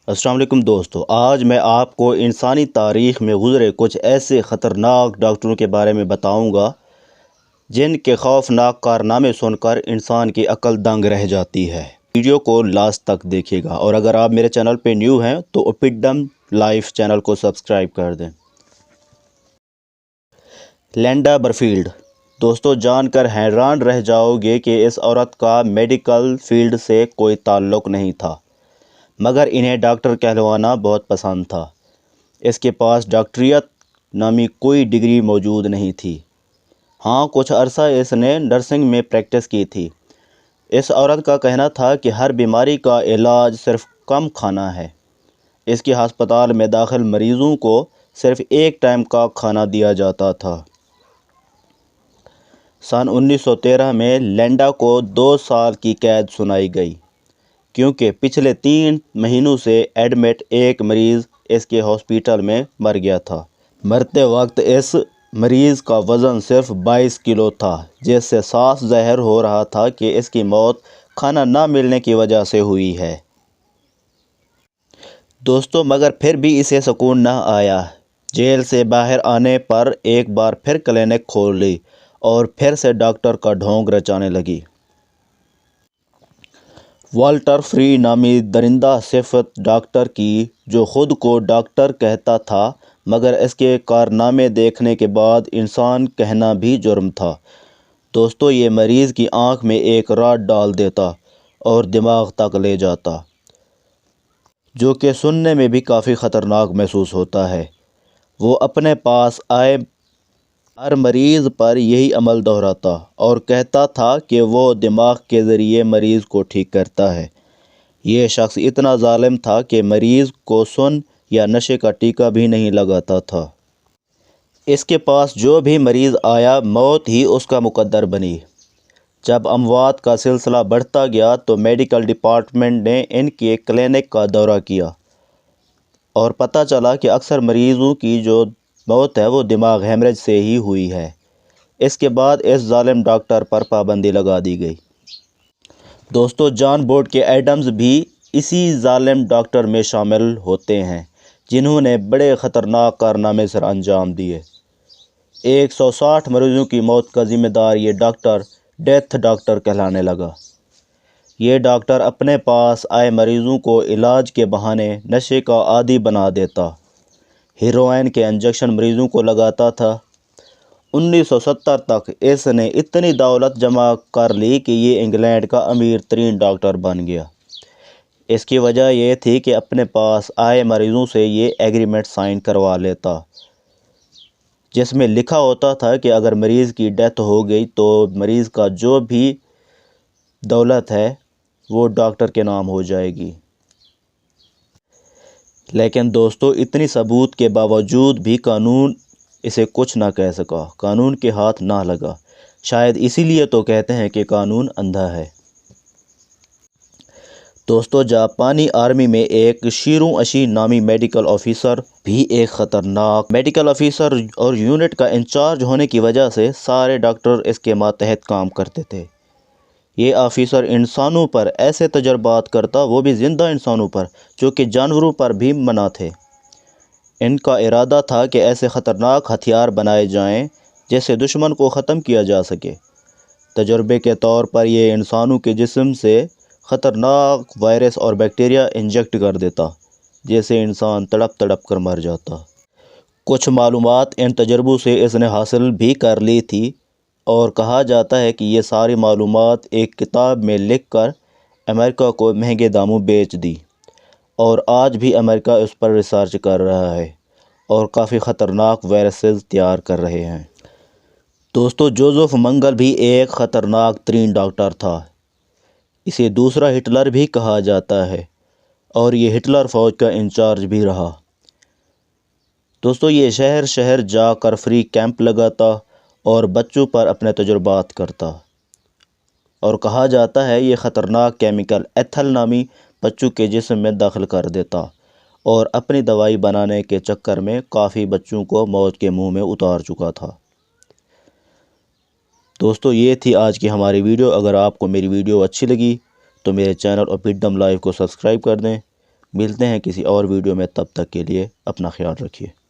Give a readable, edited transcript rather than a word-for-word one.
السلام علیکم دوستو، آج میں آپ کو انسانی تاریخ میں گزرے کچھ ایسے خطرناک ڈاکٹروں کے بارے میں بتاؤں گا جن کے خوفناک کارنامے سن کر انسان کی عقل دنگ رہ جاتی ہے۔ ویڈیو کو لاسٹ تک دیکھیے گا، اور اگر آپ میرے چینل پہ نیو ہیں تو اوپیڈم لائف چینل کو سبسکرائب کر دیں۔ لینڈا برفیلڈ۔ دوستو، جان کر حیران رہ جاؤ گے کہ اس عورت کا میڈیکل فیلڈ سے کوئی تعلق نہیں تھا، مگر انہیں ڈاکٹر کہلوانا بہت پسند تھا۔ اس کے پاس ڈاکٹریت نامی کوئی ڈگری موجود نہیں تھی۔ ہاں، کچھ عرصہ اس نے نرسنگ میں پریکٹس کی تھی۔ اس عورت کا کہنا تھا کہ ہر بیماری کا علاج صرف کم کھانا ہے۔ اس کے ہسپتال میں داخل مریضوں کو صرف ایک ٹائم کا کھانا دیا جاتا تھا۔ سن 1913 میں لینڈا کو 2 سال کی قید سنائی گئی، کیونکہ پچھلے 3 مہینوں سے ایڈمٹ ایک مریض اس کے ہاسپٹل میں مر گیا تھا۔ مرتے وقت اس مریض کا وزن صرف 22 کلو تھا، جس سے صاف ظاہر ہو رہا تھا کہ اس کی موت کھانا نہ ملنے کی وجہ سے ہوئی ہے۔ دوستو، مگر پھر بھی اسے سکون نہ آیا۔ جیل سے باہر آنے پر ایک بار پھر کلینک کھول لی اور پھر سے ڈاکٹر کا ڈھونگ رچانے لگی۔ والٹر فری نامی درندہ صفت ڈاکٹر کی، جو خود کو ڈاکٹر کہتا تھا مگر اس کے کارنامے دیکھنے کے بعد انسان کہنا بھی جرم تھا۔ دوستو، یہ مریض کی آنکھ میں ایک راڈ ڈال دیتا اور دماغ تک لے جاتا، جو کہ سننے میں بھی کافی خطرناک محسوس ہوتا ہے۔ وہ اپنے پاس آئے ہر مریض پر یہی عمل دہراتا اور کہتا تھا کہ وہ دماغ کے ذریعے مریض کو ٹھیک کرتا ہے۔ یہ شخص اتنا ظالم تھا کہ مریض کو سن یا نشے کا ٹیکہ بھی نہیں لگاتا تھا۔ اس کے پاس جو بھی مریض آیا، موت ہی اس کا مقدر بنی۔ جب اموات کا سلسلہ بڑھتا گیا تو میڈیکل ڈپارٹمنٹ نے ان کے کلینک کا دورہ کیا اور پتہ چلا کہ اکثر مریضوں کی جو موت ہے وہ دماغ ہیمریج سے ہی ہوئی ہے۔ اس کے بعد اس ظالم ڈاکٹر پر پابندی لگا دی گئی۔ دوستو، جان بورڈ کے ایڈمز بھی اسی ظالم ڈاکٹر میں شامل ہوتے ہیں، جنہوں نے بڑے خطرناک کارنامے سر انجام دیے۔ 160 مریضوں کی موت کا ذمہ دار یہ ڈاکٹر ڈیتھ ڈاکٹر کہلانے لگا۔ یہ ڈاکٹر اپنے پاس آئے مریضوں کو علاج کے بہانے نشے کا عادی بنا دیتا۔ ہیروئن کے انجیکشن مریضوں کو لگاتا تھا۔ 1970 تک اس نے اتنی دولت جمع کر لی کہ یہ انگلینڈ کا امیر ترین ڈاکٹر بن گیا۔ اس کی وجہ یہ تھی کہ اپنے پاس آئے مریضوں سے یہ ایگریمنٹ سائن کروا لیتا، جس میں لکھا ہوتا تھا کہ اگر مریض کی ڈیتھ ہو گئی تو مریض کا جو بھی دولت ہے وہ ڈاکٹر کے نام ہو جائے گی۔ لیکن دوستو، اتنی ثبوت کے باوجود بھی قانون اسے کچھ نہ کہہ سکا، قانون کے ہاتھ نہ لگا۔ شاید اسی لیے تو کہتے ہیں کہ قانون اندھا ہے۔ دوستو، جاپانی آرمی میں ایک شیرو اشی نامی میڈیکل آفیسر بھی ایک خطرناک میڈیکل آفیسر اور یونٹ کا انچارج ہونے کی وجہ سے سارے ڈاکٹر اس کے ماتحت کام کرتے تھے۔ یہ آفیسر انسانوں پر ایسے تجربات کرتا، وہ بھی زندہ انسانوں پر، جو کہ جانوروں پر بھی منع تھے۔ ان کا ارادہ تھا کہ ایسے خطرناک ہتھیار بنائے جائیں جس سے دشمن کو ختم کیا جا سکے۔ تجربے کے طور پر یہ انسانوں کے جسم سے خطرناک وائرس اور بیکٹیریا انجیکٹ کر دیتا، جس سے انسان تڑپ تڑپ کر مر جاتا۔ کچھ معلومات ان تجربوں سے اس نے حاصل بھی کر لی تھی، اور کہا جاتا ہے کہ یہ ساری معلومات ایک کتاب میں لکھ کر امریکہ کو مہنگے داموں بیچ دی، اور آج بھی امریکہ اس پر ریسرچ کر رہا ہے اور کافی خطرناک وائرسز تیار کر رہے ہیں۔ دوستو، جوزف منگل بھی ایک خطرناک ترین ڈاکٹر تھا۔ اسے دوسرا ہٹلر بھی کہا جاتا ہے، اور یہ ہٹلر فوج کا انچارج بھی رہا۔ دوستو، یہ شہر شہر جا کر فری کیمپ لگاتا اور بچوں پر اپنے تجربات کرتا، اور کہا جاتا ہے یہ خطرناک کیمیکل ایتھل نامی بچوں کے جسم میں داخل کر دیتا، اور اپنی دوائی بنانے کے چکر میں کافی بچوں کو موت کے منہ میں اتار چکا تھا۔ دوستو، یہ تھی آج کی ہماری ویڈیو۔ اگر آپ کو میری ویڈیو اچھی لگی تو میرے چینل اوپیڈم لائف کو سبسکرائب کر دیں۔ ملتے ہیں کسی اور ویڈیو میں، تب تک کے لیے اپنا خیال رکھیے۔